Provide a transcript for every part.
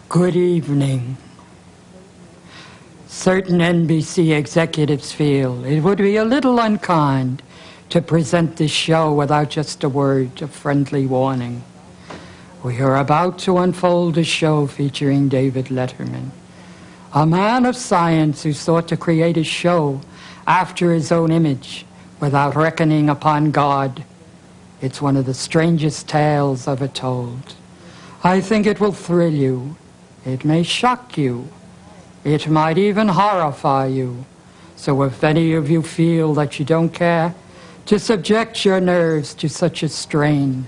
Good evening. Certain NBC executives feel it would be a little unkind to present this show without just a word of friendly warning. We are about to unfold a show featuring David Letterman, a man of science who sought to create a show after his own image without reckoning upon God. It's one of the strangest tales ever told. I think it will thrill you. It may shock you. It might even horrify you. So if any of you feel that you don't care to subject your nerves to such a strain,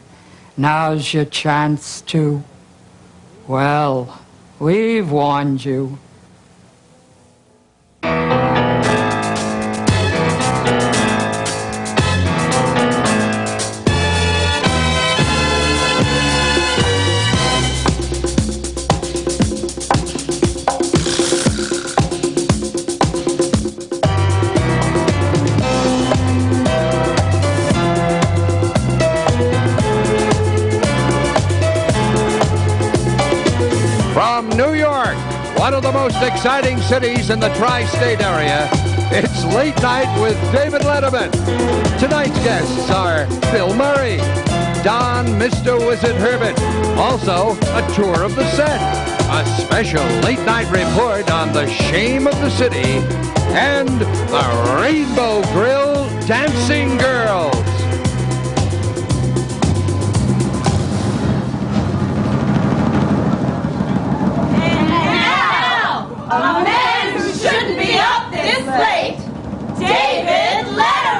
now's your chance to, well, we've warned you. One of the most exciting cities in the tri-state area, it's Late Night with David Letterman. Tonight's guests are Bill Murray, Don Mr. Wizard Herbert, also a tour of the set, a special late night report on the shame of the city, and the Rainbow Grill Dancing Girls. A man who shouldn't be up this late, David Letterman!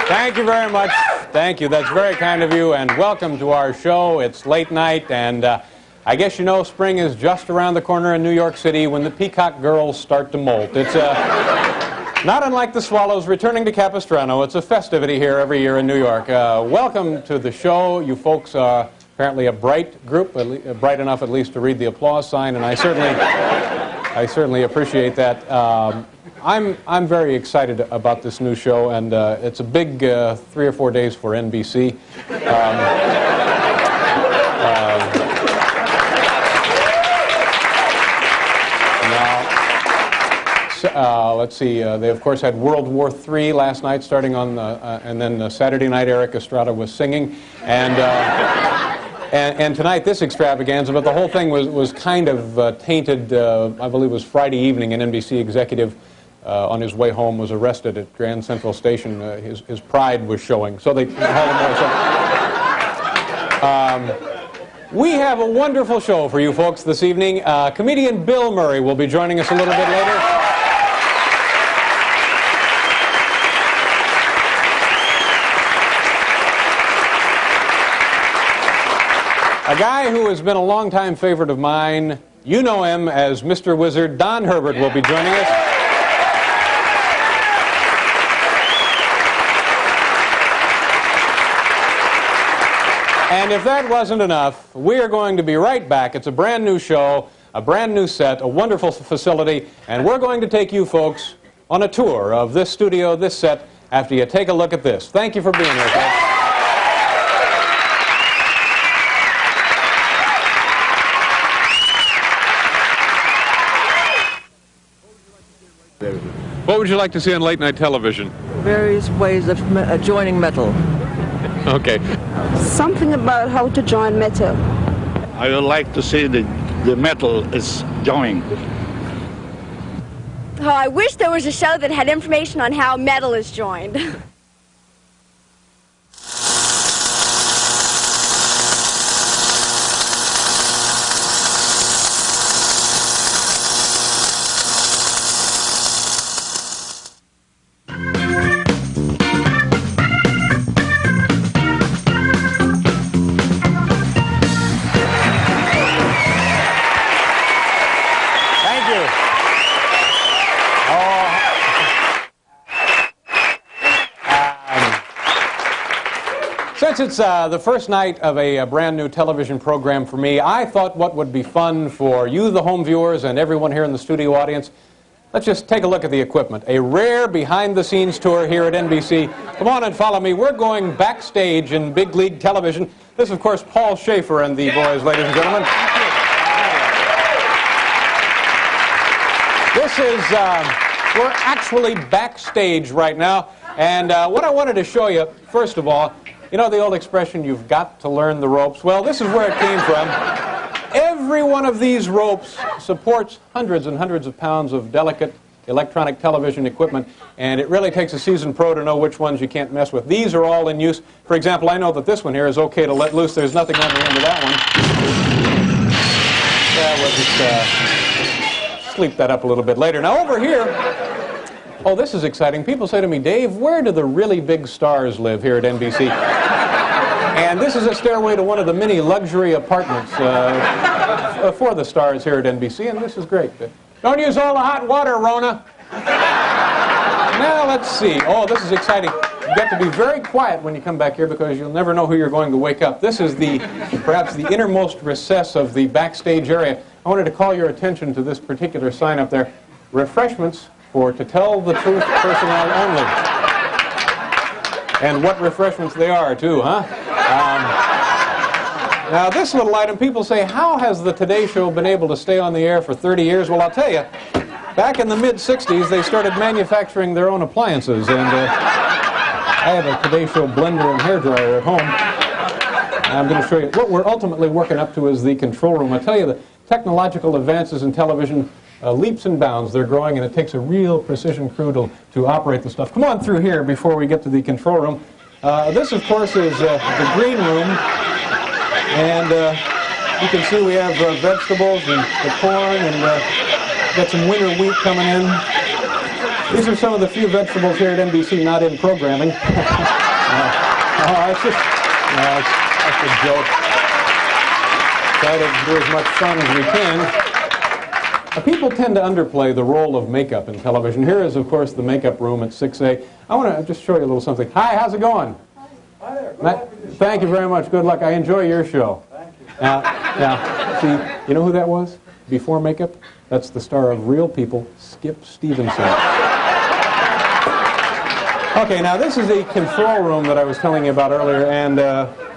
Thank you very much. Thank you. That's very kind of you, and welcome to our show. It's late night, and I guess you know spring is just around the corner in New York City when the peacock girls start to molt. It's not unlike the swallows returning to Capistrano. It's a festivity here every year in New York. Welcome to the show. You folks are apparently a bright group, bright enough at least to read the applause sign, and I certainly appreciate that. I'm very excited about this new show, and it's a big 3 or 4 days for NBC. Let's see. They of course had World War III last night, starting on and then Saturday night Eric Estrada was singing, and tonight this extravaganza. But the whole thing was kind of tainted. I believe it was Friday evening. An NBC executive on his way home was arrested at Grand Central Station. His pride was showing, so they hauled him away. We have a wonderful show for you folks this evening. Comedian Bill Murray will be joining us a little bit later. A guy who has been a longtime favorite of mine, you know him as Mr. Wizard, Don Herbert will be joining us. And if that wasn't enough, we are going to be right back. It's a brand new show, a brand new set, a wonderful facility, and we're going to take you folks on a tour of this studio, this set, after you take a look at this. Thank you for being here, folks. What would you like to see on late night television? Various ways of joining metal. Okay. Something about how to join metal. I would like to see the metal is joining. Oh, I wish there was a show that had information on how metal is joined. Since it's the first night of a brand new television program for me, I thought what would be fun for you, the home viewers, and everyone here in the studio audience, let's just take a look at the equipment. A rare behind-the-scenes tour here at NBC. Come on and follow me. We're going backstage in big league television. This is, of course, Paul Schaefer and the boys, ladies and gentlemen. This is, we're actually backstage right now. And what I wanted to show you, first of all, you know the old expression, you've got to learn the ropes? Well, this is where it came from. Every one of these ropes supports hundreds and hundreds of pounds of delicate electronic television equipment, and it really takes a seasoned pro to know which ones you can't mess with. These are all in use. For example, I know that this one here is okay to let loose. There's nothing on the end of that one. We'll just sleep that up a little bit later. Now over here, oh, this is exciting. People say to me, Dave, where do the really big stars live here at NBC? And this is a stairway to one of the many luxury apartments for the stars here at NBC, and this is great. Don't use all the hot water, Rona. Now, let's see. Oh, this is exciting. You've got to be very quiet when you come back here because you'll never know who you're going to wake up. This is perhaps the innermost recess of the backstage area. I wanted to call your attention to this particular sign up there. Refreshments for To Tell the Truth personnel only. And what refreshments they are, too, huh? Now, this little item, people say, how has the Today Show been able to stay on the air for 30 years? Well, I'll tell you, back in the mid-'60s, they started manufacturing their own appliances. And I have a Today Show blender and hairdryer at home. I'm going to show you. What we're ultimately working up to is the control room. I tell you, the technological advances in television, leaps and bounds. They're growing, and it takes a real precision crew to operate the stuff. Come on through here before we get to the control room. This, of course, is the green room. And you can see we have vegetables and the corn, and got some winter wheat coming in. These are some of the few vegetables here at NBC not in programming. It's just a joke. Try to do as much fun as we can. People tend to underplay the role of makeup in television. Here is, of course, the makeup room at 6A. I want to just show you a little something. Hi, how's it going? Hi there. Thank you very much. Good luck. I enjoy your show. Thank you. Now, see, you know who that was before makeup? That's the star of Real People, Skip Stevenson. Okay, now this is the control room that I was telling you about earlier, and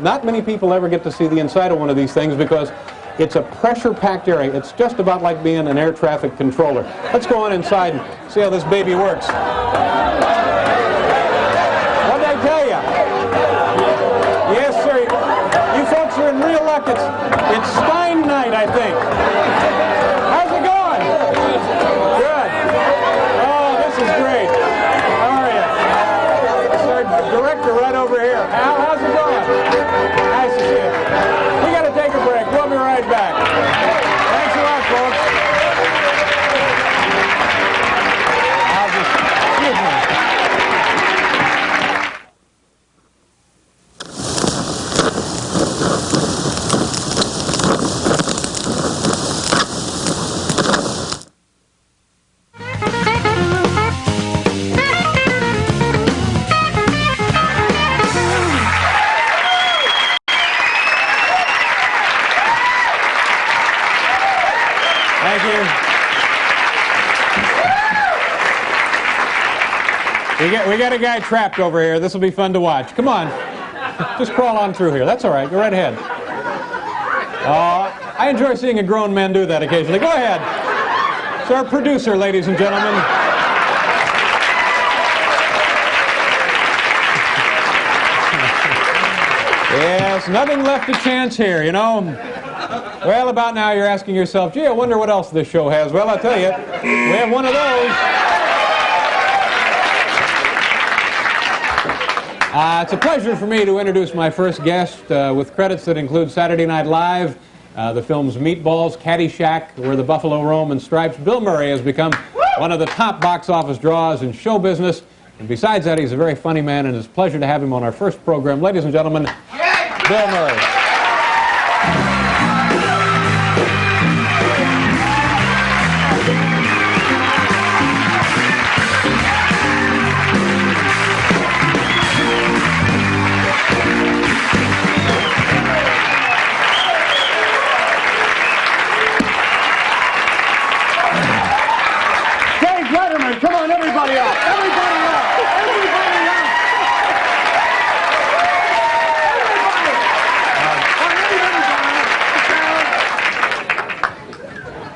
not many people ever get to see the inside of one of these things because it's a pressure-packed area. It's just about like being an air traffic controller. Let's go on inside and see how this baby works. What did I tell you? Yes, sir. You folks are in real luck. It's Stein night, I think. How's it going? Good. Oh, this is great. How are you? It's our director right over here. Al, how's it going? Nice to see you. We got to take a break. We'll be right back. Thanks a lot, folks. Excuse me. We got a guy trapped over here. This will be fun to watch. Come on. Just crawl on through here. That's all right. Go right ahead. I enjoy seeing a grown man do that occasionally. Go ahead. It's our producer, ladies and gentlemen. Yes, Yes, nothing left to chance here, you know. Well, about now you're asking yourself, gee, I wonder what else this show has. Well, I'll tell you, we have one of those. It's a pleasure for me to introduce my first guest with credits that include Saturday Night Live, the films Meatballs, Caddyshack, Where the Buffalo Roam, and Stripes. Bill Murray has become one of the top box office draws in show business. And besides that, he's a very funny man, and it's a pleasure to have him on our first program. Ladies and gentlemen, Bill Murray. Letterman, come on, everybody up! Everybody up! Everybody up!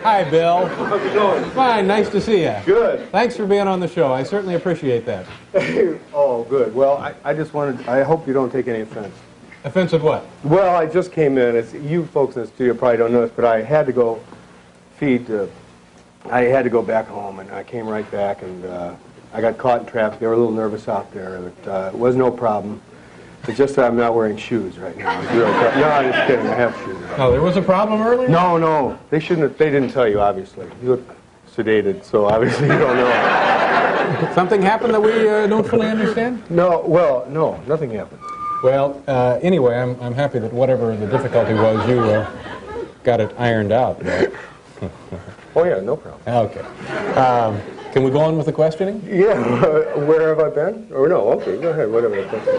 Hi, Bill. How's it going? Fine, nice to see you. Good. Thanks for being on the show. I certainly appreciate that. Oh, good. Well, I just wanted, I hope you don't take any offense. Offense of what? Well, I just came in. You folks in the studio probably don't know this, but I had to go I had to go back home, and I came right back, and I got caught in traffic. They were a little nervous out there, but it was no problem. It's just that I'm not wearing shoes right now. No, I'm just kidding. I have shoes. Oh, there was a problem earlier? No. They shouldn't have, they didn't tell you, obviously. You look sedated, so obviously you don't know. Something happened that we don't fully understand? No, nothing happened. Well, anyway, I'm happy that whatever the difficulty was, you got it ironed out. Right? Oh, yeah, no problem. Okay. Can we go on with the questioning? Yeah, where have I been? Or no, okay, go ahead, whatever the question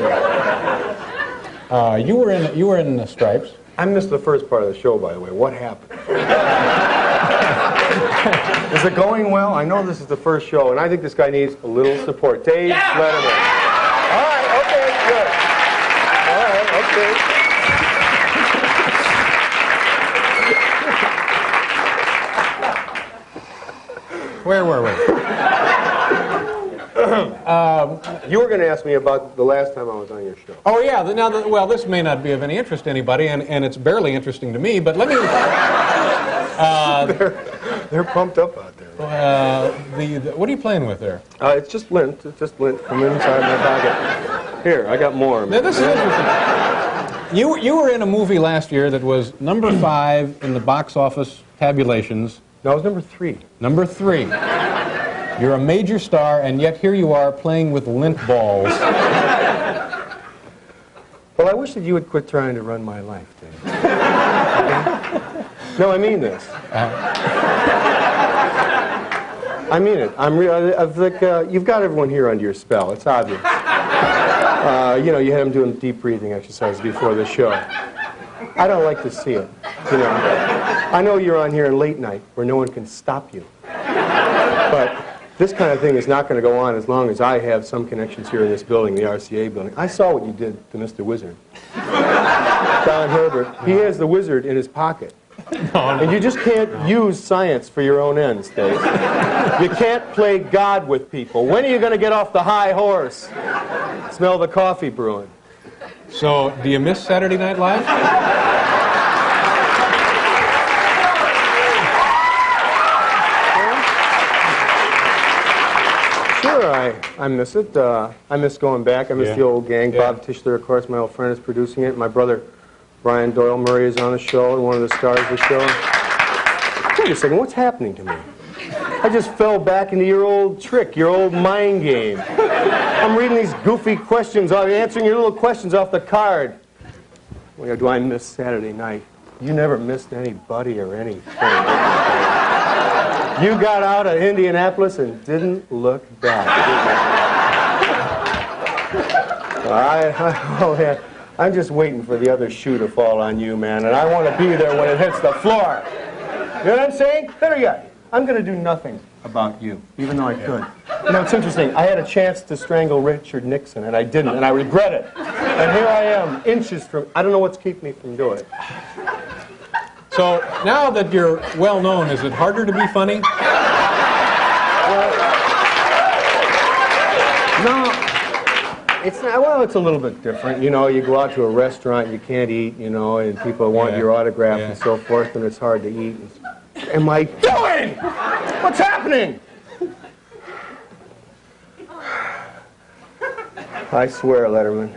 is. You were in the Stripes. I missed the first part of the show, by the way. What happened? Is it going well? I know this is the first show, and I think this guy needs a little support. Dave Letterman. All right, okay, good. All right, okay. Where were we? You were going to ask me about the last time I was on your show. Oh, yeah. Well, this may not be of any interest to anybody, and it's barely interesting to me, but let me... They're pumped up out there. What are you playing with there? It's just lint. It's just lint from inside my pocket. Here, I got more. Now, this is interesting. You were in a movie last year that was #5 in the box office tabulations. No, it was number 3. Number 3. You're a major star, and yet here you are playing with lint balls. Well, I wish that you would quit trying to run my life, Dave. Okay? No, I mean this. I mean it. You've got everyone here under your spell. It's obvious. You had them doing deep breathing exercises before the show. I don't like to see it. I know you're on here late night where no one can stop you. But this kind of thing is not going to go on as long as I have some connections here in this building, the RCA building. I saw what you did to Mr. Wizard. Don Herbert. He has the wizard in his pocket. And you just can't use science for your own ends, Dave. You can't play God with people. When are you going to get off the high horse? Smell the coffee brewing. So, do you miss Saturday Night Live? Sure, I miss it. I miss going back. I miss the old gang. Yeah. Bob Tischler, of course, my old friend, is producing it. My brother, Brian Doyle Murray, is on the show and one of the stars of the show. Wait a second, what's happening to me? I just fell back into your old trick, your old mind game. I'm reading these goofy questions, answering your little questions off the card. Well, do I miss Saturday night? You never missed anybody or anything. You got out of Indianapolis and didn't look back. I'm just waiting for the other shoe to fall on you, man, and I want to be there when it hits the floor. You know what I'm saying? Better yet, I'm going to do nothing about you, even though I could. It's interesting. I had a chance to strangle Richard Nixon, and I didn't, and I regret it. And here I am, inches from... I don't know what's keeping me from doing it. So, now that you're well known, is it harder to be funny? Well, It's not, well, it's a little bit different. You know, you go out to a restaurant, you can't eat, you know, and people want your autograph and so forth, and it's hard to eat. What am I doing? What's happening? I swear, Letterman,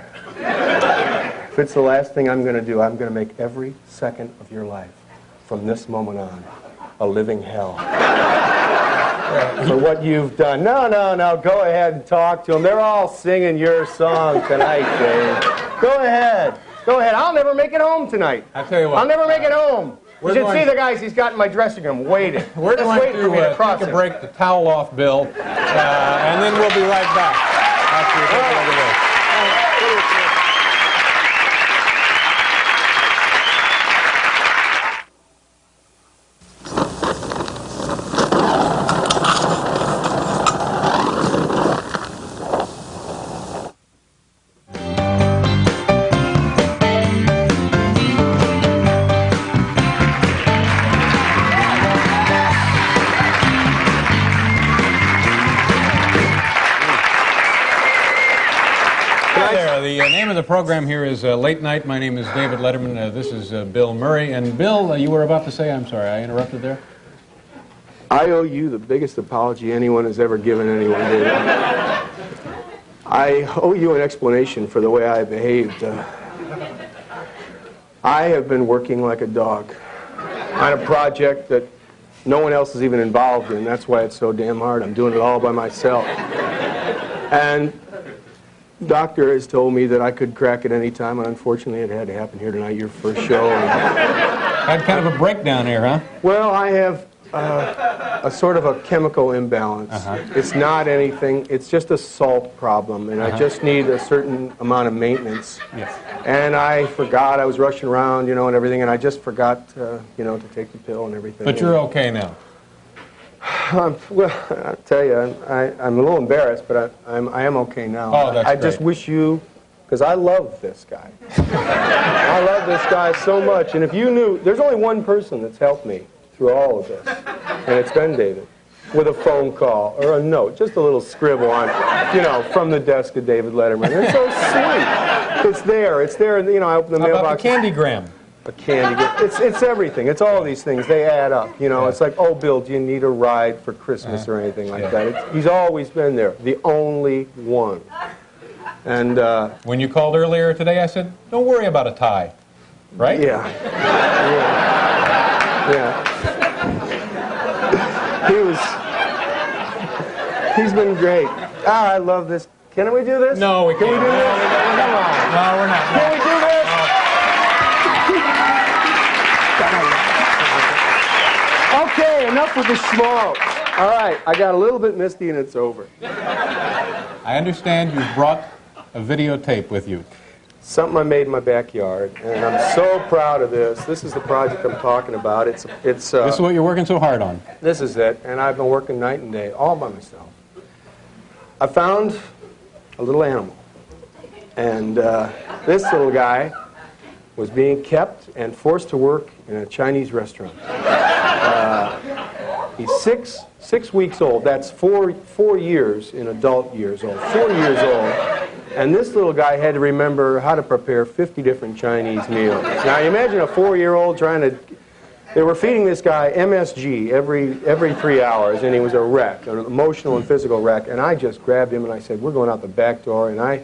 if it's the last thing I'm going to do, I'm going to make every second of your life, from this moment on, a living hell. For what you've done. No, go ahead and talk to them. They're all singing your song tonight, Dave. Go ahead. I'll never make it home tonight. I'll tell you what. I'll never make it home. You should see the guys he's got in my dressing room waiting. We're going to take a break, the towel off, Bill, and then we'll be right back after you take another break. The name of the program here is Late Night. My name is David Letterman. This is Bill Murray. And Bill, you were about to say, I'm sorry, I interrupted there? I owe you the biggest apology anyone has ever given anyone, David. I owe you an explanation for the way I behaved. I have been working like a dog on a project that no one else is even involved in. That's why it's so damn hard. I'm doing it all by myself. And doctor has told me that I could crack at any time, and unfortunately it had to happen here tonight, your first show. Had kind of a breakdown here, huh? Well, I have a sort of a chemical imbalance. It's not anything, it's just a salt problem, and I just need a certain amount of maintenance. Yes. And I forgot, I was rushing around, you know, and everything, and I just forgot, you know, to take the pill and everything. But you're okay now? Well, I'll tell you, I'm a little embarrassed, but I am okay now. Oh, that's I great. just wish you, because I love this guy. I love this guy so much, and if you knew, there's only one person that's helped me through all of this, and it's been David, with a phone call or a note, just a little scribble on, you know, from the desk of David Letterman. It's so sweet. It's there, you know, I open the How mailbox. about the candygram? A candy. It's everything. It's all these things. They add up. You know, it's like, oh, Bill, do you need a ride for Christmas or anything like that? He's always been there. The only one. And when you called earlier today, I said, don't worry about a tie. Right? Yeah. He's been great. I love this. Can we do this? No, we can't. Can we do this? Come on. No, we're not. Can we do this? Okay, enough with the schmaltz. All right, I got a little bit misty and it's over. I understand you've brought a videotape with you. Something I made in my backyard, and I'm so proud of this. This is the project I'm talking about. It's This is what you're working so hard on. This is it, and I've been working night and day, all by myself. I found a little animal, and this little guy was being kept and forced to work in a Chinese restaurant. He's six weeks old. That's four years in adult years old. 4 years old. And this little guy had to remember how to prepare 50 different Chinese meals. Now, you imagine a 4-year-old trying to... They were feeding this guy MSG every 3 hours, and he was a wreck, an emotional and physical wreck. And I just grabbed him and I said, we're going out the back door. And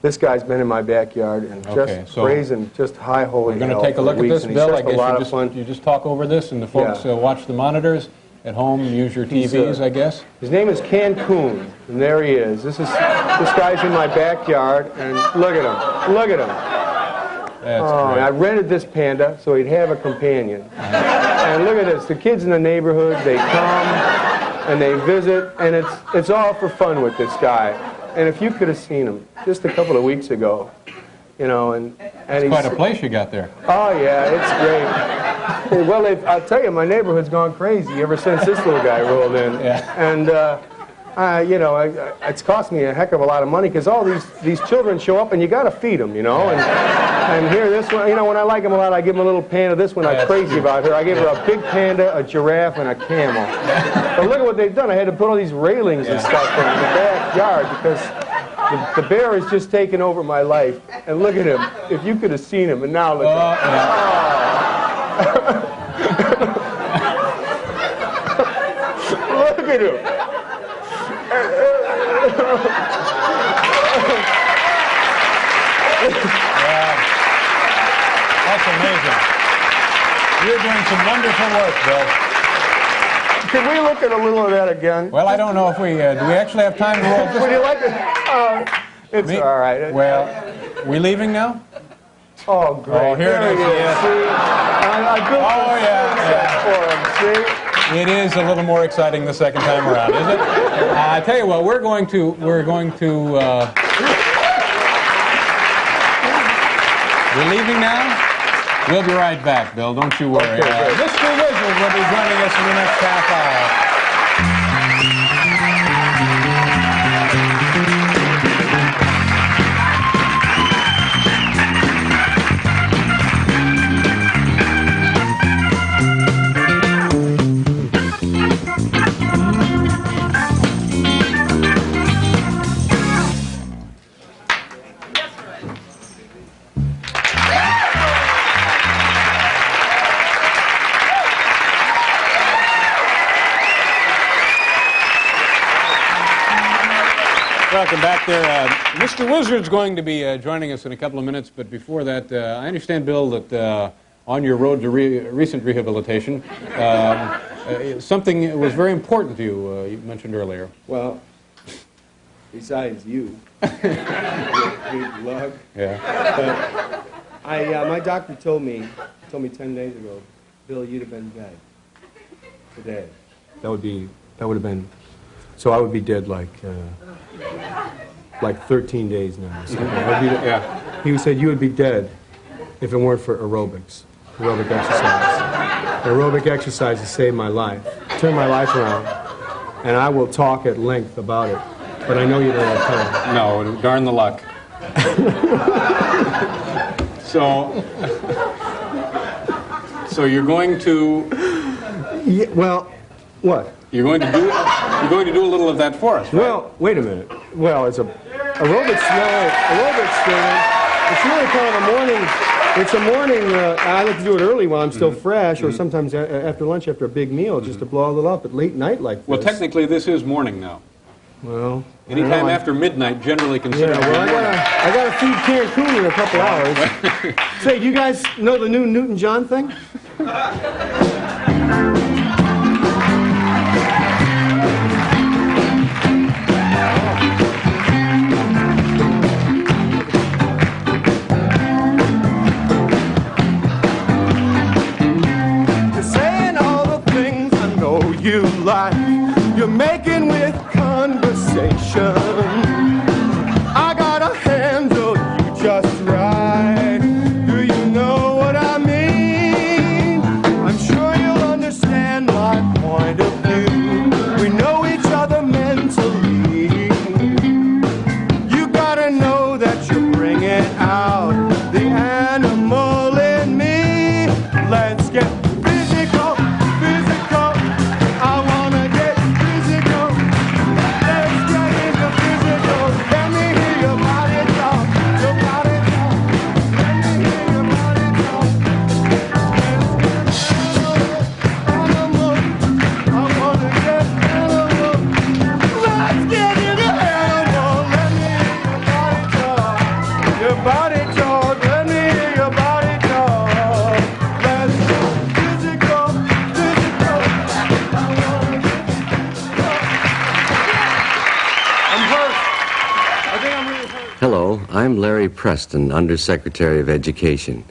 this guy's been in my backyard and just praising just high holy hell. We're going to take a look at this, Bill. I guess you just talk over this, and the folks watch the monitors at home, use your TVs, I guess. His name is Cancun, and there he is. This guy's in my backyard, and look at him. Look at him. That's great. I rented this panda so he'd have a companion. And look at this. The kids in the neighborhood, they come and they visit, and it's all for fun with this guy. And if you could have seen him just a couple of weeks ago, you know, and it's quite a place you got there. Oh yeah, it's great. Well, I'll tell you, my neighborhood's gone crazy ever since this little guy rolled in. Yeah. And you know, it's cost me a heck of a lot of money because all these children show up and you got to feed them, you know. And here, this one, you know, when I like them a lot, I give them a little panda. This one, I'm crazy about her. I gave her a big panda, a giraffe, and a camel. But look at what they've done. I had to put all these railings and stuff in the backyard because The bear has just taken over my life. And look at him. If you could have seen him, and now look at him. Look at him. That's amazing. You're doing some wonderful work, Bill. Can we look at a little of that again? Well, I don't know if we, do we actually have time to roll this? Would you like it? It's all right. Well, we leaving now? Oh, great. Oh, here there it is. Yeah. See? I built this for him, see? It is a little more exciting the second time around, is it? I tell you what, we're going to, we're leaving now? We'll be right back, Bill. Don't you worry. Mr. Wizard will be joining us in the next half hour. Welcome back there. Mr. Wizard's going to be joining us in a couple of minutes, but before that, I understand, Bill, that on your road to recent rehabilitation, something was very important to you, you mentioned earlier. Well, besides you, big lug. Yeah. But my doctor told me 10 days ago, Bill, you'd have been dead today. That would have been, so I would be dead like 13 days now. So yeah. He said you would be dead if it weren't for aerobics, aerobic exercise. Aerobic exercises saved my life, turned my life around, and I will talk at length about it. But I know you don't have time. No, darn the luck. So you're going to? Yeah, well, what? You're going to do a little of that for us, right? Well, wait a minute. Well, it's aerobics thing. It's really kind of a morning. It's a morning. I like to do it early while I'm still fresh, or sometimes after lunch after a big meal, just to blow a little up at late night like this. Well, technically, this is morning now. Well, anytime after midnight, generally considered. Yeah, well, I got to feed Cancun in a couple hours. Say, do you guys know the new Newton-John thing? You like, you're making with conversation. I gotta handle you just right. Do you know what I mean? I'm sure you'll understand my point of view. We know each other mentally. You gotta know that you're bringing out the animal in me. Let's get physical. Hello, I'm Larry Preston, Undersecretary of Education.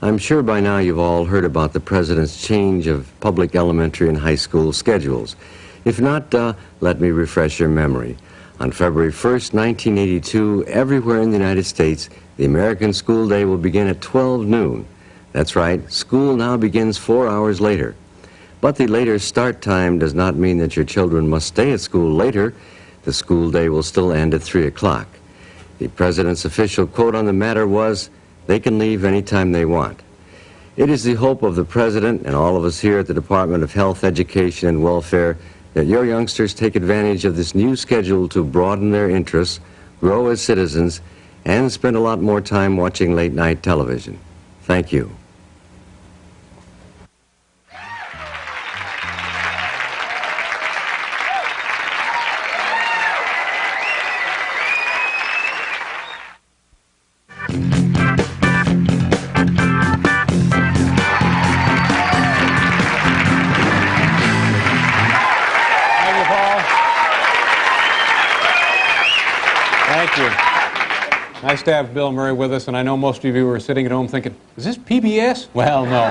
I'm sure by now you've all heard about the President's change of public elementary and high school schedules. If not, let me refresh your memory. On February 1st, 1982, everywhere in the United States, the American school day will begin at 12 noon. That's right, school now begins 4 hours later. But the later start time does not mean that your children must stay at school later. The school day will still end at 3 o'clock. The President's official quote on the matter was, "They can leave anytime they want." It is the hope of the President and all of us here at the Department of Health, Education, and Welfare that your youngsters take advantage of this new schedule to broaden their interests, grow as citizens, and spend a lot more time watching late-night television. Thank you. Thank you. Nice to have Bill Murray with us, and I know most of you are sitting at home thinking, is this PBS? Well, no.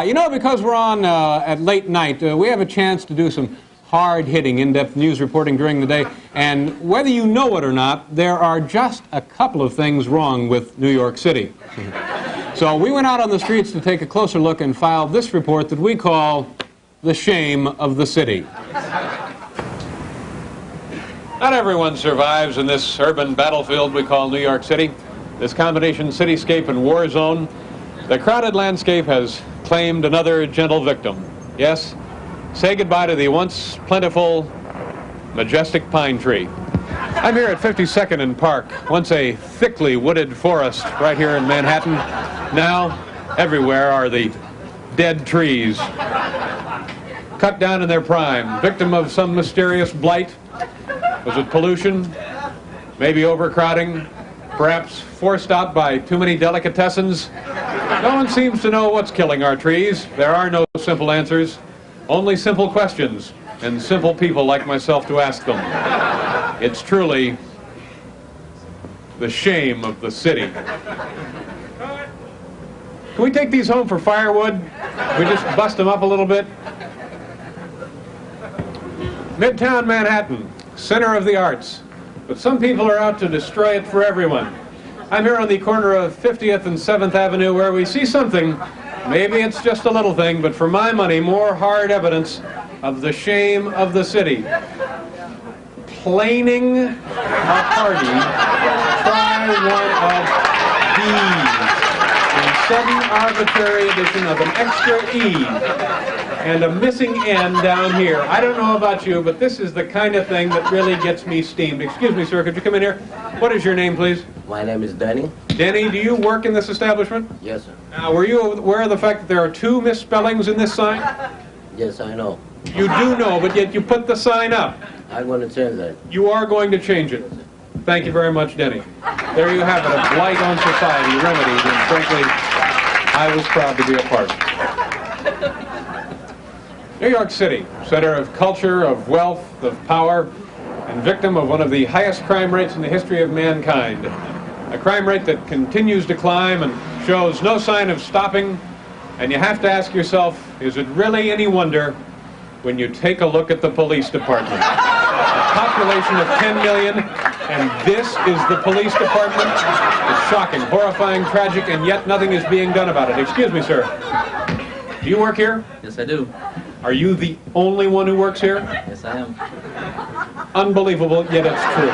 You know, because we're on at late night, we have a chance to do some hard-hitting, in-depth news reporting during the day, and whether you know it or not, there are just a couple of things wrong with New York City. So we went out on the streets to take a closer look and filed this report that we call The Shame of the City. Not everyone survives in this urban battlefield we call New York City. This combination cityscape and war zone, the crowded landscape has claimed another gentle victim. Yes, say goodbye to the once plentiful, majestic pine tree. I'm here at 52nd and Park, once a thickly wooded forest right here in Manhattan. Now, everywhere are the dead trees, cut down in their prime, victim of some mysterious blight. Was it pollution? Maybe overcrowding? Perhaps forced out by too many delicatessens? No one seems to know what's killing our trees. There are no simple answers, only simple questions, and simple people like myself to ask them. It's truly the shame of the city. Can we take these home for firewood? Can we just bust them up a little bit? Midtown Manhattan, center of the arts, but some people are out to destroy it for everyone. I'm here on the corner of 50th and 7th Avenue where we see something, maybe it's just a little thing, but for my money, more hard evidence of the shame of the city. Planing a party, try one of these. A sudden arbitrary addition of an extra E and a missing N down here. I don't know about you, but this is the kind of thing that really gets me steamed. Excuse me, sir, could you come in here? What is your name, please? My name is Danny. Danny, do you work in this establishment? Yes, sir. Now, were you aware of the fact that there are 2 misspellings in this sign? Yes, I know. You do know, but yet you put the sign up. I'm going to change that. You are going to change it. Thank you very much, Denny. There you have it, a blight on society remedied, and frankly, I was proud to be a part. New York City, center of culture, of wealth, of power, and victim of one of the highest crime rates in the history of mankind. A crime rate that continues to climb and shows no sign of stopping, and you have to ask yourself, is it really any wonder when you take a look at the police department? A population of 10 million, and this is the police department? It's shocking, horrifying, tragic, and yet nothing is being done about it. Excuse me, sir. Do you work here? Yes, I do. Are you the only one who works here? Yes, I am. Unbelievable, yet it's true.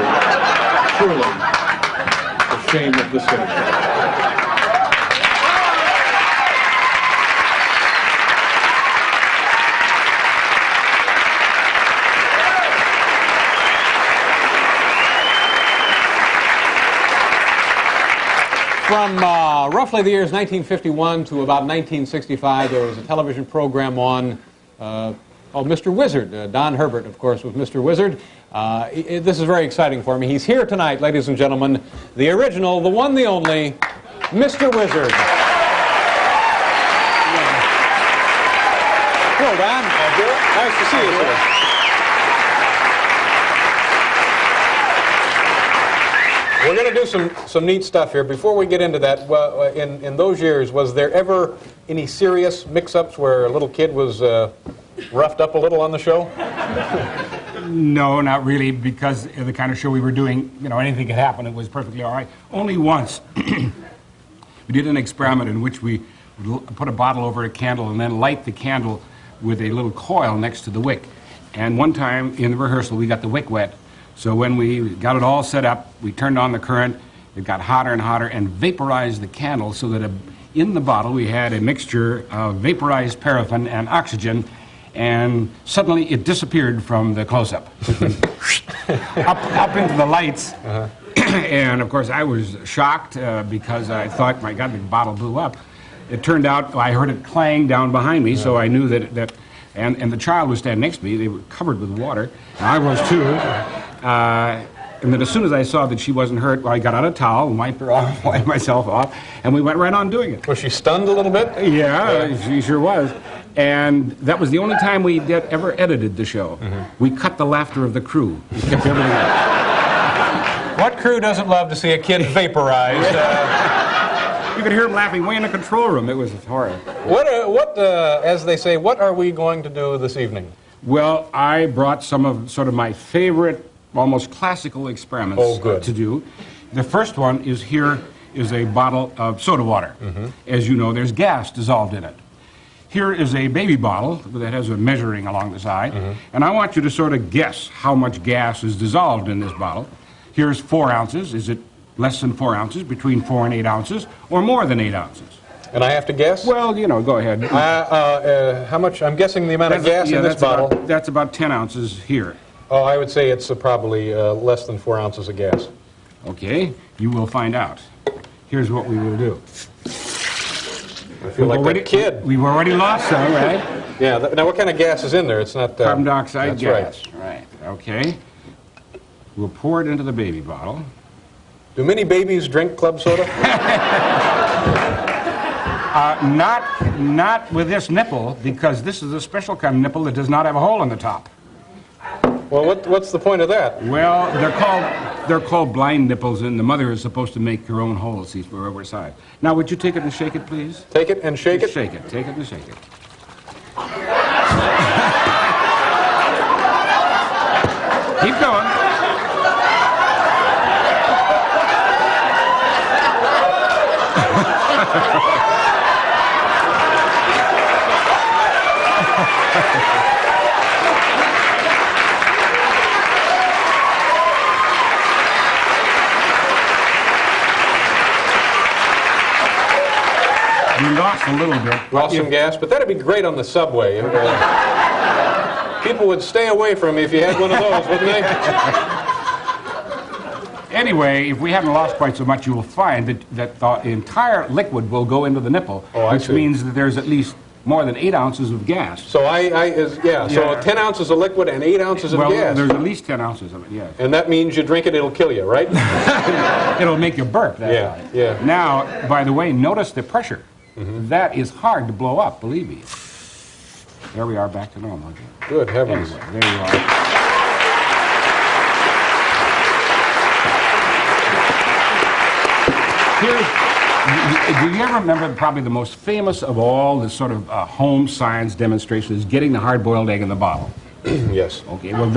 Truly, the shame of the city. From roughly the years 1951 to about 1965, there was a television program on Mr. Wizard. Don Herbert, of course, was Mr. Wizard. This is very exciting for me. He's here tonight, ladies and gentlemen. The original, the one, the only, Mr. Wizard. Hello, Don. Nice to see you, sir. We're going to do some neat stuff here. Before we get into that, well, in those years, was there ever any serious mix-ups where a little kid was roughed up a little on the show? No, not really, because of the kind of show we were doing, you know, anything could happen. It was perfectly all right. Only once. We did an experiment in which we would put a bottle over a candle and then light the candle with a little coil next to the wick. And one time in the rehearsal, we got the wick wet. So when we got it all set up, we turned on the current, it got hotter and hotter and vaporized the candle so that in the bottle we had a mixture of vaporized paraffin and oxygen, and suddenly it disappeared from the close-up. up into the lights. And, of course, I was shocked because I thought, my God, the bottle blew up. It turned out I heard it clang down behind me, so I knew that and the child was standing next to me. They were covered with water, and I was too. And then as soon as I saw that she wasn't hurt, well, I got out a towel and wiped her off, wiped myself off, and we went right on doing it. Was she stunned a little bit? Yeah, she sure was. And that was the only time we ever edited the show. We cut the laughter of the crew. We kept everything up. What crew doesn't love to see a kid vaporized? You could hear them laughing way in the control room. It was horrible. As they say, what are we going to do this evening? Well, I brought some of sort of my favorite, almost classical experiments to do. The first one is here is a bottle of soda water. As you know, there's gas dissolved in it. Here is a baby bottle that has a measuring along the side, and I want you to sort of guess how much gas is dissolved in this bottle. Here's 4 ounces. Is it less than 4 ounces, between 4 and 8 ounces, or more than 8 ounces? And I have to guess? Well, you know, go ahead. How much? I'm guessing the amount of gas in this bottle. That's about 10 ounces here. Oh, I would say it's probably less than 4 ounces of gas. Okay, you will find out. Here's what we will do. I feel like a kid. We've already lost some, right? Yeah. Now, what kind of gas is in there? It's not carbon dioxide gas. Right. Okay. We'll pour it into the baby bottle. Do many babies drink club soda? Not with this nipple, because this is a special kind of nipple that does not have a hole in the top. Well, what's the point of that? Well, they're called blind nipples, and the mother is supposed to make her own holes for every side. Now, would you take it and shake it, please? Take it and shake it? Shake it. Take it and shake it. Keep going. We lost a little bit. Lost some gas, but that'd be great on the subway. People would stay away from you if you had one of those, wouldn't they? Anyway, if we haven't lost quite so much, you will find that the entire liquid will go into the nipple, which means that there's at least more than 8 ounces of gas. So so 10 ounces of liquid and 8 ounces of gas. Well, there's at least 10 ounces of it, yes. And that means you drink it, it'll kill you, right? It'll make you burp. Yeah. Now, by the way, notice the pressure. That is hard to blow up, believe me. There we are, back to normal again. Good heavens. Anyway, there you are. Do you ever remember probably the most famous of all the sort of home science demonstrations is getting the hard-boiled egg in the bottle? Yes. Okay, well,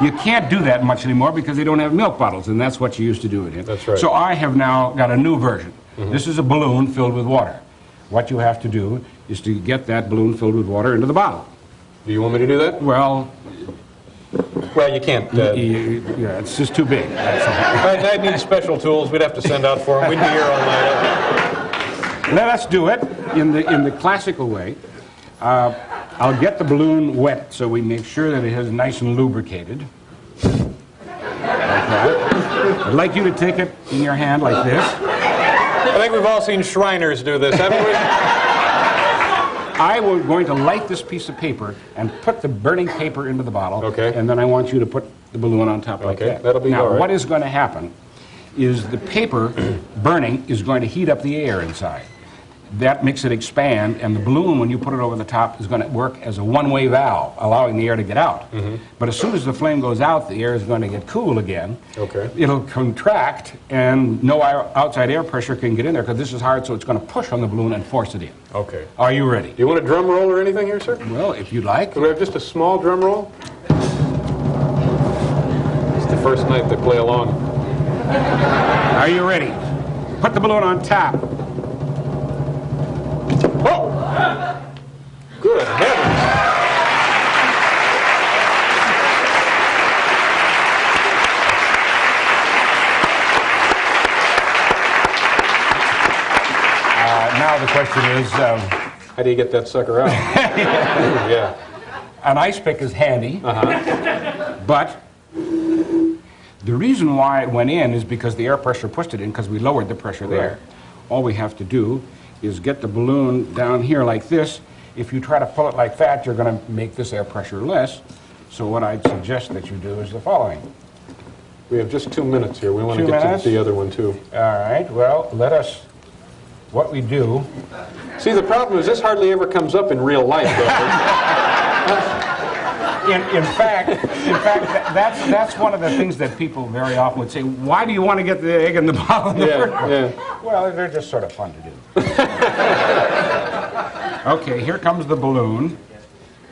you can't do that much anymore because they don't have milk bottles, and that's what you used to do it in. That's right. So I have now got a new version. This is a balloon filled with water. What you have to do is to get that balloon filled with water into the bottle. Do you want me to do that? Well, you can't. Yeah, it's just too big. I'd need special tools. We'd have to send out for them. We'd be here all night. Let us do it in the classical way. I'll get the balloon wet so we make sure that it is nice and lubricated. Like that. I'd like you to take it in your hand like this. I think we've all seen Shriners do this, haven't we? I was going to light this piece of paper and put the burning paper into the bottle. Okay. And then I want you to put the balloon on top like that. That'll be now, all right. what is going to happen is the paper burning is going to heat up the air inside. That makes it expand, and the balloon, when you put it over the top, is going to work as a one-way valve, allowing the air to get out. But as soon as the flame goes out, the air is going to get cool again. Okay. It'll contract, and no outside air pressure can get in there because this is hard, so it's going to push on the balloon and force it in. Okay. Are you ready? Do you want a drum roll or anything here, sir? Well, if you'd like. Could we have just a small drum roll? It's the first night they play along. Are you ready? Put the balloon on top. Oh! Good heavens! Now the question is, how do you get that sucker out? Yeah. an ice pick is handy, but the reason why it went in is because the air pressure pushed it in, because we lowered the pressure there. All we have to do is get the balloon down here like this. If you try to pull it like that, you're going to make this air pressure less. So what I'd suggest that you do is the following. We have just 2 minutes here. We want to get to the other one, too. All right. Well, what we do... See, the problem is this hardly ever comes up in real life, though. In fact, that's one of the things that people very often would say, why do you want to get the egg in the bottle in the first place? Well, they're just sort of fun to do. Okay, here comes the balloon.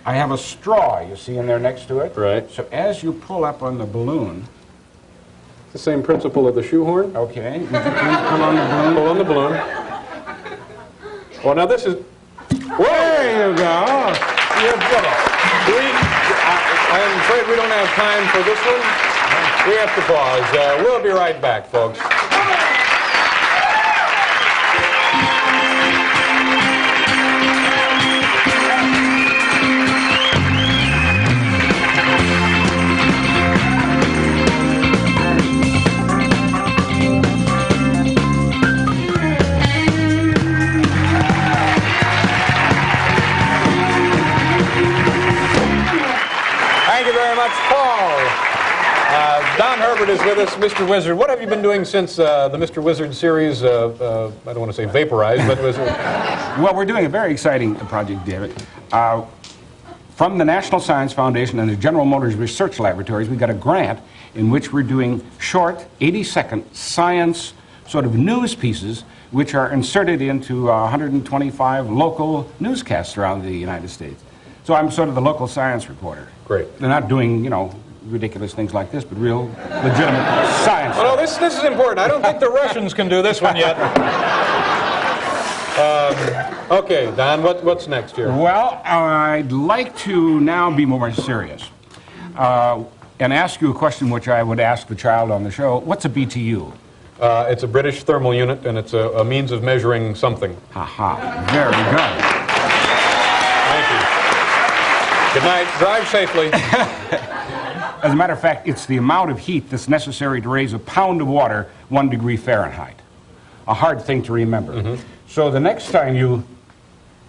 I have a straw, you see, in there next to it. Right. So as you pull up on the balloon... It's the same principle of the shoehorn. Okay. Would you pull on the balloon? Pull on the balloon. Well, now this is... There you go. You did it. I'm afraid we don't have time for this one. We have to pause. We'll be right back, folks. Thank you very much, Paul. Don Herbert is with us, Mr. Wizard. What have you been doing since the Mr. Wizard series, I don't want to say vaporized, but was... Well, we're doing a very exciting project, David. From the National Science Foundation and the General Motors Research Laboratories, we got a grant in which we're doing short, 80-second science sort of news pieces which are inserted into 125 local newscasts around the United States. So I'm sort of the local science reporter. Great. They're not doing, you know, ridiculous things like this, but real legitimate science. Oh, no, this is important. I don't think the Russians can do this one yet. Okay, Don, what's next here? Well, I'd like to now be more serious and ask you a question which I would ask the child on the show. What's a BTU? It's a British thermal unit, and it's a means of measuring something. Ha-ha. Very good. Good night. Drive safely. As a matter of fact, it's the amount of heat that's necessary to raise a pound of water 1 degree Fahrenheit. A hard thing to remember. So the next time you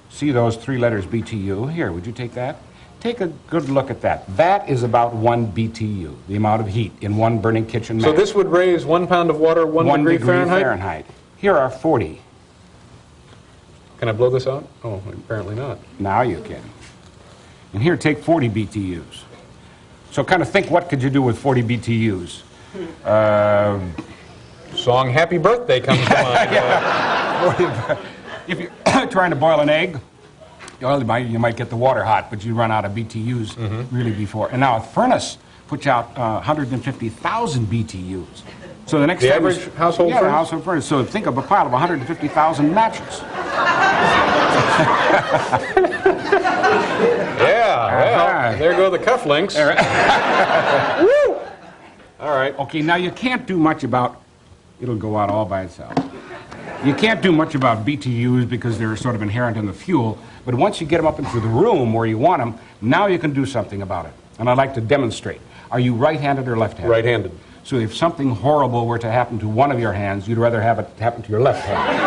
see those 3 letters BTU, here, would you take that? Take a good look at that. That is about 1 BTU, the amount of heat in one burning kitchen match. So this would raise 1 pound of water 1 degree Fahrenheit? Here are 40. Can I blow this out? Oh, apparently not. Now you can. And here, take 40 BTUs. So kind of think, what could you do with 40 BTUs? Song Happy Birthday comes to mind. If you're trying to boil an egg, well, you might get the water hot, but you run out of BTUs really before. And now a furnace puts out 150,000 BTUs. So the next the average household furnace? Yeah, household furnace. So think of a pile of 150,000 matches. Yeah, well, there go the cufflinks. Woo! All right. Okay, now you can't do much about, it'll go out all by itself. You can't do much about BTUs because they're sort of inherent in the fuel, but once you get them up into the room where you want them, now you can do something about it. And I'd like to demonstrate. Are you right-handed or left-handed? Right-handed. So if something horrible were to happen to one of your hands, you'd rather have it happen to your left hand.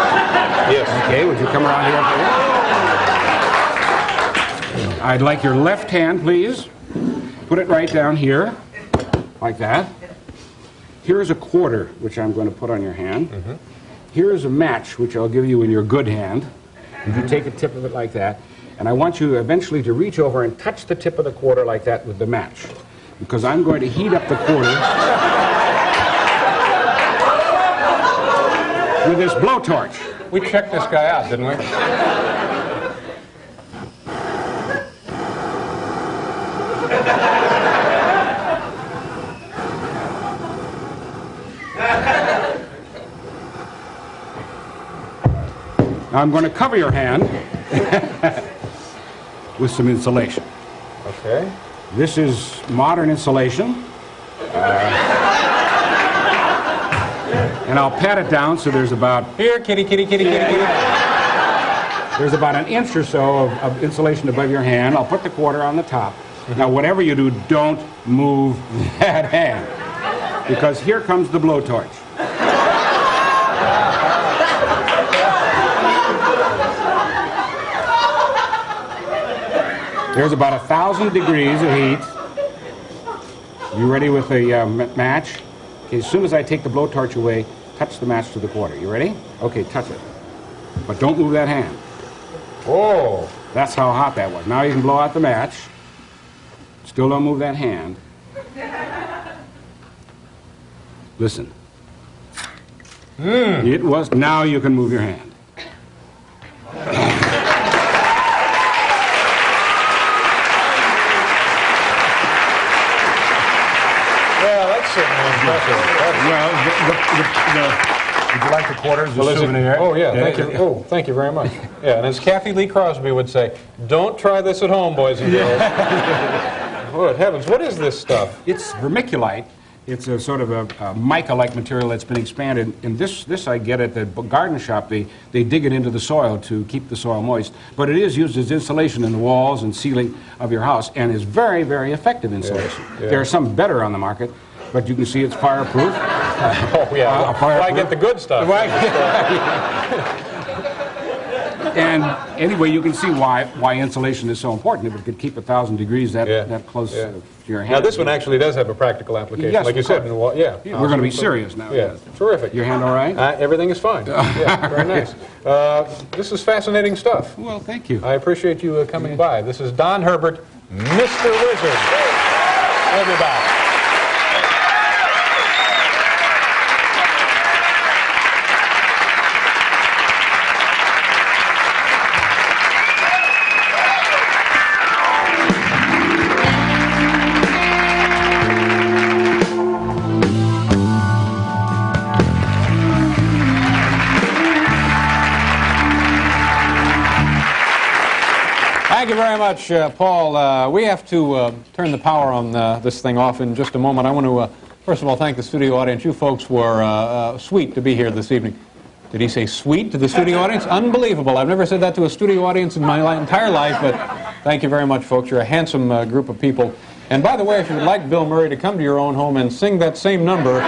Yes. Okay, would you come around here? I'd like your left hand, please. Put it right down here, like that. Here's a quarter, which I'm going to put on your hand. Here's a match, which I'll give you in your good hand. You take a tip of it like that, and I want you eventually to reach over and touch the tip of the quarter like that with the match, because I'm going to heat up the quarter with this blowtorch. We checked this guy out, didn't we? Now I'm going to cover your hand with some insulation. Okay. This is modern insulation. And I'll pat it down so there's about... Here, kitty, kitty, kitty, kitty, kitty. There's about an inch or so of insulation above your hand. I'll put the quarter on the top. Now, whatever you do, don't move that hand, because here comes the blowtorch. There's about 1,000 degrees of heat. You ready with a match? Okay, as soon as I take the blowtorch away, touch the match to the quarter. You ready? Okay, touch it. But don't move that hand. Whoa. That's how hot that was. Now you can blow out the match. Still don't move that hand. Listen. It was, now you can move your hand. Well, that's certainly impressive. Would you like the quarters, the Well, souvenir? Oh, yeah, thank you. Oh, thank you very much. Yeah, and as Kathy Lee Crosby would say, don't try this at home, boys and girls. Good heavens, what is this stuff? It's vermiculite. It's a sort of a mica-like material that's been expanded. And this I get at the garden shop. They dig it into the soil to keep the soil moist. But it is used as insulation in the walls and ceiling of your house, and is very, very effective insulation. Yeah. There are some better on the market, but you can see it's fireproof. Oh, yeah. Well, I get the good stuff. And anyway, you can see why insulation is so important. If it could keep 1,000 degrees that close to your hand. Now, this one actually does have a practical application, Yes, like you of said. course. In the wall. Yeah. We're going to be serious now. Yeah, terrific. Your hand all right? Everything is fine. Yeah, very nice. This is fascinating stuff. Well, thank you. I appreciate you coming by. This is Don Herbert, Mr. Wizard. Everybody. Thank you very much, Paul. We have to turn the power on this thing off in just a moment. I want to, first of all, thank the studio audience. You folks were sweet to be here this evening. Did he say sweet to the studio audience? Unbelievable. I've never said that to a studio audience in my entire life, but thank you very much, folks. You're a handsome group of people. And by the way, if you would like Bill Murray to come to your own home and sing that same number,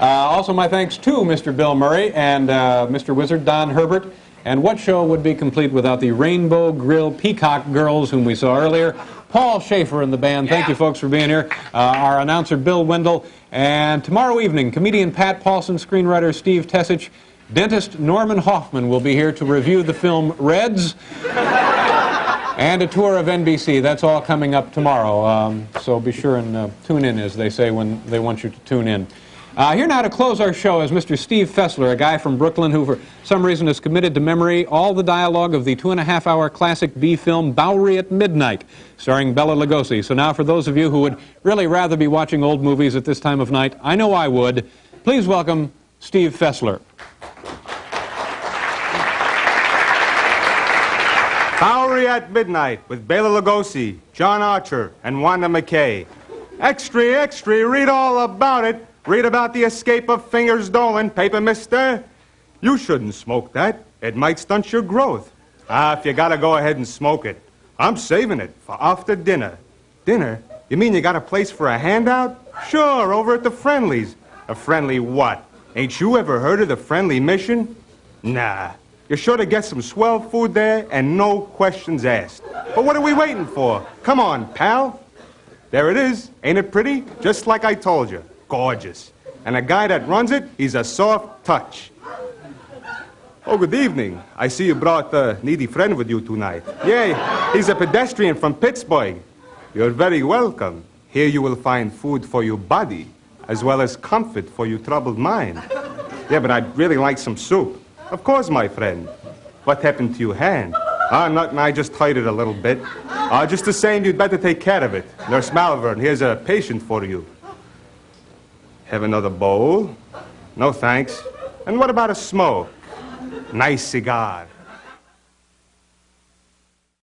also my thanks to Mr. Bill Murray and Mr. Wizard, Don Herbert. And what show would be complete without the Rainbow Grill Peacock Girls, whom we saw earlier? Paul Schaefer and the band. Thank you, folks, for being here. Our announcer, Bill Wendell. And tomorrow evening, comedian Pat Paulson, screenwriter Steve Tessich, dentist Norman Hoffman will be here to review the film Reds and a tour of NBC. That's all coming up tomorrow. So be sure and tune in, as they say, when they want you to tune in. Here now to close our show is Mr. Steve Fessler, a guy from Brooklyn who for some reason has committed to memory all the dialogue of the 2.5-hour classic B film Bowery at Midnight, starring Bela Lugosi. So now for those of you who would really rather be watching old movies at this time of night, I know I would, please welcome Steve Fessler. Bowery at Midnight with Bela Lugosi, John Archer, and Wanda McKay. Extra, extra, read all about it. Read about the escape of Fingers Dolan, paper mister. You shouldn't smoke that. It might stunt your growth. If you gotta go ahead and smoke it. I'm saving it for after dinner. Dinner? You mean you got a place for a handout? Sure, over at the Friendlies. A friendly what? Ain't you ever heard of the Friendly Mission? Nah. You're sure to get some swell food there and no questions asked. But what are we waiting for? Come on, pal. There it is. Ain't it pretty? Just like I told you. Gorgeous. And the guy that runs it, he's a soft touch. Oh, good evening. I see you brought a needy friend with you tonight. Yeah, he's a pedestrian from Pittsburgh. You're very welcome. Here you will find food for your body, as well as comfort for your troubled mind. Yeah, but I'd really like some soup. Of course, my friend. What happened to your hand? Nothing, I just hurt it a little bit. Just the same, you'd better take care of it. Nurse Malvern, here's a patient for you. Have another bowl? No, thanks. And what about a smoke? Nice cigar.